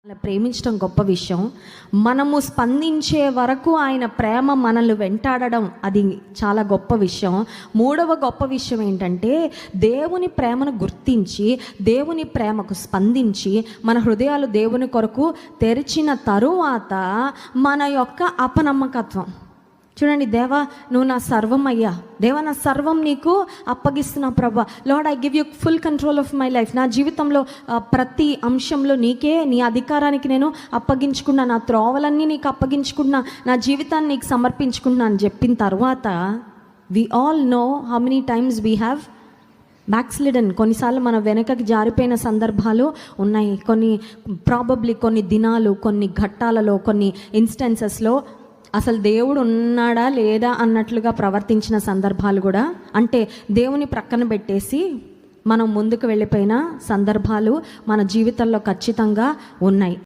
అలా ప్రేమించడం గొప్ప విషయం. మనము స్పందించే వరకు ఆయన ప్రేమ మనల్ని వెంటాడడం అది చాలా గొప్ప విషయం. మూడవ గొప్ప విషయం ఏంటంటే, దేవుని ప్రేమను గుర్తించి దేవుని ప్రేమకు స్పందించి మన హృదయాలు దేవుని కొరకు తెరిచిన తరువాత మన యొక్క అపనమ్మకత్వం. చూడండి, దేవా నువ్వు నా సర్వం అయ్యా, దేవా నా సర్వం నీకు అప్పగిస్తున్నా ప్రభా. Lord, I give you full control of my life. నా జీవితంలో ప్రతి అంశంలో నీకే, నీ అధికారానికి నేను అప్పగించుకున్నా, నా త్రోవలన్నీ నీకు అప్పగించుకున్నా, నా జీవితాన్ని నీకు సమర్పించుకున్నా అని చెప్పిన తర్వాత we all know how many times we have backslidden. కొన్నిసార్లు మన వెనకకి జారిపోయిన సందర్భాలు ఉన్నాయి. కొన్ని దినాలు, కొన్ని ఘట్టాలలో, కొన్ని ఇన్స్టెన్సెస్లో అసలు దేవుడు ఉన్నాడా లేదా అన్నట్లుగా ప్రవర్తించిన సందర్భాలు కూడా, అంటే దేవుని ప్రక్కన పెట్టేసి మనం ముందుకు వెళ్ళిపోయిన సందర్భాలు మన జీవితంలో ఖచ్చితంగా ఉన్నాయి.